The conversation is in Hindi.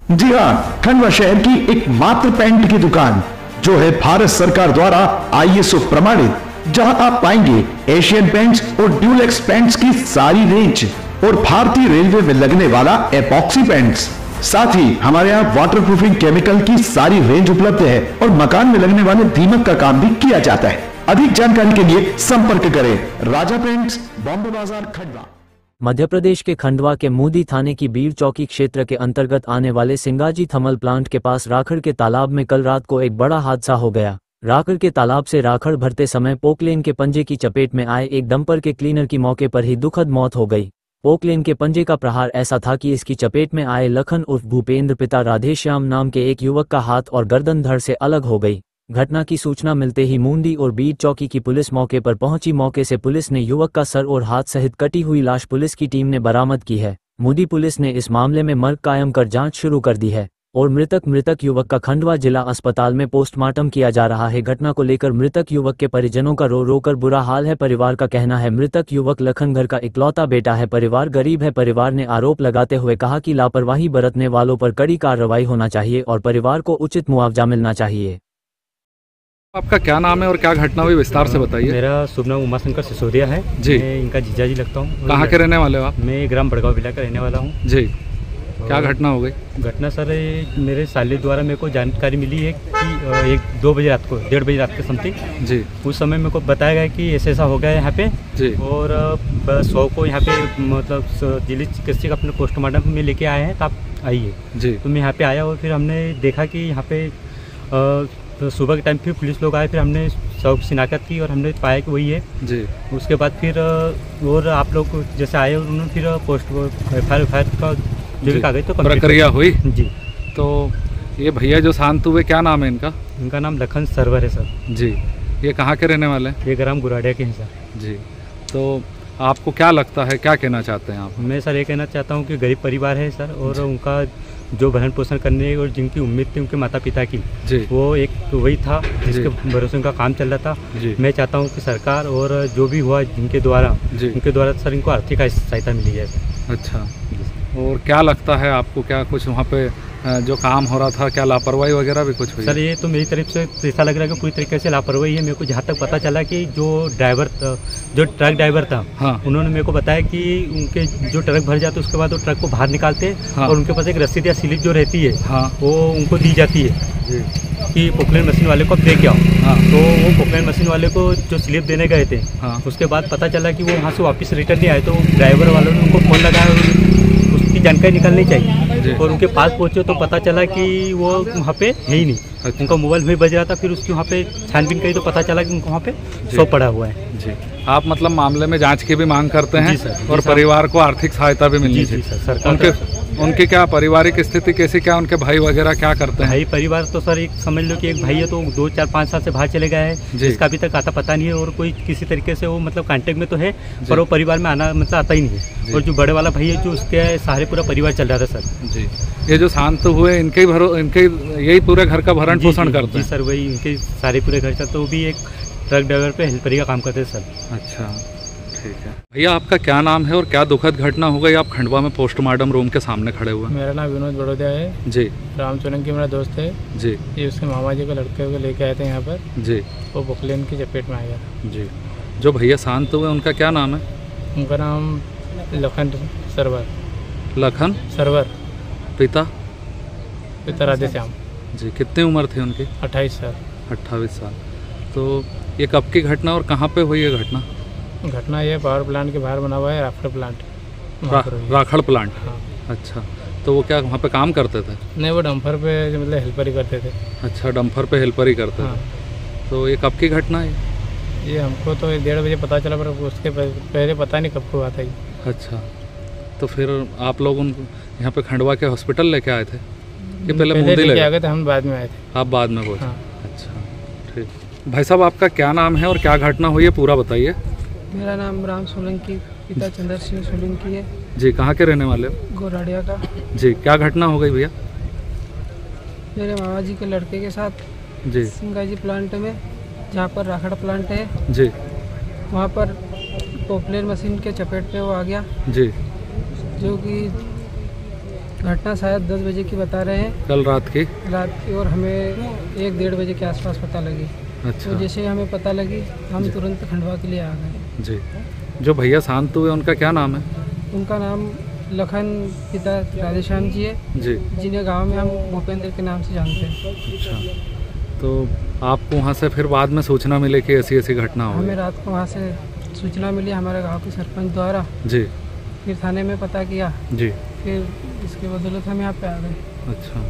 जी हाँ, खंडवा शहर की एकमात्र पेंट की दुकान जो है भारत सरकार द्वारा ISO प्रमाणित, जहां आप पाएंगे एशियन पेंट्स और ड्यूलेक्स पेंट्स की सारी रेंज और भारतीय रेलवे में लगने वाला एपॉक्सी पेंट्स। साथ ही हमारे यहाँ वाटरप्रूफिंग केमिकल की सारी रेंज उपलब्ध है और मकान में लगने वाले दीमक का काम भी किया जाता है। अधिक जानकारी के लिए संपर्क करें राजा पेंट्स, बॉम्बे बाजार, खंडवा। मध्य प्रदेश के खंडवा के मोदी थाने की बीर चौकी क्षेत्र के अंतर्गत आने वाले सिंगाजी थर्मल प्लांट के पास राखड़ के तालाब में कल रात को एक बड़ा हादसा हो गया। राखड़ के तालाब से राखड़ भरते समय पोकलेन के पंजे की चपेट में आए एक डंपर के क्लीनर की मौके पर ही दुखद मौत हो गई। पोकलेन के पंजे का प्रहार ऐसा था कि इसकी चपेट में आए लखन उर्फ भूपेंद्र पिता राधेश्याम नाम के एक युवक का हाथ और गर्दन धड़ से अलग हो गई। घटना की सूचना मिलते ही मुंडी और बीर चौकी की पुलिस मौके पर पहुंची। मौके से पुलिस ने युवक का सर और हाथ सहित कटी हुई लाश पुलिस की टीम ने बरामद की है। मुंडी पुलिस ने इस मामले में मर्ग कायम कर जांच शुरू कर दी है और मृतक युवक का खंडवा जिला अस्पताल में पोस्टमार्टम किया जा रहा है। घटना को लेकर मृतक युवक के परिजनों का रो रो कर बुरा हाल है। परिवार का कहना है मृतक युवक लखन घर का इकलौता बेटा है। परिवार गरीब है। परिवार ने आरोप लगाते हुए कहा कि लापरवाही बरतने वालों पर कड़ी कार्रवाई होना चाहिए और परिवार को उचित मुआवजा मिलना चाहिए। आपका क्या नाम है और क्या घटना हुई, विस्तार से बताइए। मेरा शुभ नाम उमाशंकर सिसोदिया है जी। मैं इनका जीजा जी लगता हूँ। कहाँ के रहने वाले हो आप? मैं ग्राम बड़गांव विला का रहने वाला हूँ जी। क्या घटना हो गई? घटना सर मेरे साले द्वारा मेरे को जानकारी मिली है कि 1-2 बजे रात को 1:30 बजे रात के समथिंग जी उस समय मेरे को बताया गया कि ऐसा हो गया है यहाँ पे जी। और 100 को यहाँ पे मतलब जिले चिकित्सक अपने पोस्टमार्टम में लेके आए हैं, तो आप आइए जी। तो मैं यहाँ पे आया और फिर हमने देखा कि यहाँ पे तो सुबह के टाइम फिर पुलिस लोग आए, फिर हमने सब शिनाख्त की और हमने पाया कि वही है जी। उसके बाद फिर और आप लोग जैसे आए उन्होंने फिर पोस्ट FIR का जो कागज तो प्रक्रिया हुई जी। तो ये भैया जो शांत हुए, क्या नाम है इनका? इनका नाम लखन सरवर है सर जी। ये कहाँ के रहने वाले हैं? ये ग्राम गुराडिया के हैं सर जी। तो आपको क्या लगता है, क्या कहना चाहते हैं आप? मैं सर ये कहना चाहता हूँ कि गरीब परिवार है सर, और उनका जो भरण पोषण करने और जिनकी उम्मीद थी उनके माता पिता की जी। वो एक वही था जिसके भरोसे उनका काम चल रहा था जी। मैं चाहता हूँ कि सरकार और जो भी हुआ जिनके द्वारा उनके द्वारा सर इनको आर्थिक सहायता मिली जाए। अच्छा, और क्या लगता है आपको, क्या कुछ वहाँ पे जो काम हो रहा था, क्या लापरवाही वगैरह भी कुछ हुई? सर ये तो मेरी तरफ से ऐसा लग रहा है कि पूरी तरीके से लापरवाही है। मेरे को जहाँ तक पता चला कि जो ट्रक ड्राइवर था हाँ। उन्होंने मेरे को बताया कि उनके जो ट्रक भर जाते उसके बाद वो ट्रक को बाहर निकालते हाँ। और उनके पास एक रसीद या स्लिप जो रहती है हाँ। वो उनको दी जाती है कि पोकलेन मशीन वाले को अब दे के आओ हाँ। तो वो पोकलेन मशीन वाले को जो स्लिप देने गए थे हाँ। उसके बाद पता चला कि वो वहाँ से वापस रिटर्न नहीं आए, तो ड्राइवर वालों ने उनको फ़ोन लगाया, उसकी जानकारी निकालनी चाहिए और उनके पास पहुंचे तो पता चला कि वो वहाँ पे है ही नहीं। अच्छा। उनका मोबाइल भी बज रहा था, फिर उसकी वहाँ पे छानबीन करी तो पता चला कि उनको वहाँ पे सौ पड़ा हुआ है जी। आप मतलब मामले में जांच की भी मांग करते हैं जी और परिवार को आर्थिक सहायता भी मिलनी चाहिए। उनके क्या पारिवारिक स्थिति कैसी, क्या उनके भाई वगैरह क्या करते हैं? भाई परिवार तो सर एक समझ लो कि एक भाई है तो 2, 4, 5 साल से बाहर चले गए हैं, जिसका अभी तक आता पता नहीं है, और कोई किसी तरीके से वो मतलब कांटेक्ट में तो है पर वो परिवार में आना मतलब आता ही नहीं है। और जो बड़े वाला भाई है जो उसके सहारे पूरा परिवार चल रहा था सर जी। ये जो शांत हुए इनके यही पूरे घर का भरण पोषण करते हैं? सर वही इनके सारे पूरे घर चलते, वो भी एक ट्रक ड्राइवर पे हेल्परी का काम करते हैं सर। अच्छा ठीक है। भैया आपका क्या नाम है और क्या दुखद घटना हो गई? आप खंडवा में पोस्टमार्टम रूम के सामने खड़े हुए। मेरा नाम विनोद बड़ोदिया है जी। राम सोलंकी मेरा दोस्त है जी। ये उसके मामा जी को लड़के को लेके आए थे यहाँ पर जी। वो पोकलेन की चपेट में आ गया जी। जो भैया शांत हुए उनका क्या नाम है? उनका नाम लखन सरवर। लखन सरवर। पिता राधेश्याम जी। कितनी उम्र थी उनकी? 28 साल। 28 साल। तो ये कब की घटना और कहाँ पे हुई है घटना? घटना ये पावर प्लांट के बाहर बना हुआ है राखड़ प्लांट। राखड़ प्लांट हाँ। अच्छा, तो वो क्या वहाँ पे काम करते थे? नहीं, वो डंपर पे मतलब हेल्पर ही करते थे। अच्छा, डंपर पे हेल्पर ही करते हाँ। थे। तो ये कब की घटना है? ये हमको तो 1:30 बजे पता चला, पर उसके पहले पता नहीं कब को हुआ था ये। अच्छा, तो फिर आप लोग उनको यहाँ पे खंडवा के हॉस्पिटल लेके आए थे कि पहले लेके आ गए थे? हम बाद में आए थे। आप बाद में पहुँचे? अच्छा ठीक। भाई साहब आपका क्या नाम है और क्या घटना हुई है, पूरा बताइए। मेरा नाम राम सोलंकी, पिता चंद्र सिंह सोलंकी है जी। कहाँ के रहने वाले हो? गोराडिया का जी। क्या घटना हो गई भैया? मेरे मामा जी के लड़के के साथ जी सिंगाजी प्लांट में, जहाँ पर राखड़ प्लांट है जी, वहाँ पर पोकलेन मशीन के चपेट पे वो आ गया जी। जो कि घटना शायद 10 बजे की बता रहे हैं, कल रात की। और हमें 1-1:30 बजे के आसपास पता लगी। अच्छा। तो जैसे हमें पता लगी हम तुरंत खंडवा के लिए आ गए। जी। जो भैया शांत हुए उनका क्या नाम है? उनका नाम लखन पिता राधेश्याम जी है जी, जिन्हें गांव में हम भूपेंद्र के नाम से जानते हैं। अच्छा। तो आपको वहाँ से फिर बाद में सूचना मिली कि ऐसी ऐसी घटना हो? हमें रात को वहाँ से सूचना मिली हमारे गांव के सरपंच द्वारा। जी। फिर थाने में पता किया। जी। फिर इसके बदौलत हम यहाँ पे आ गए। अच्छा।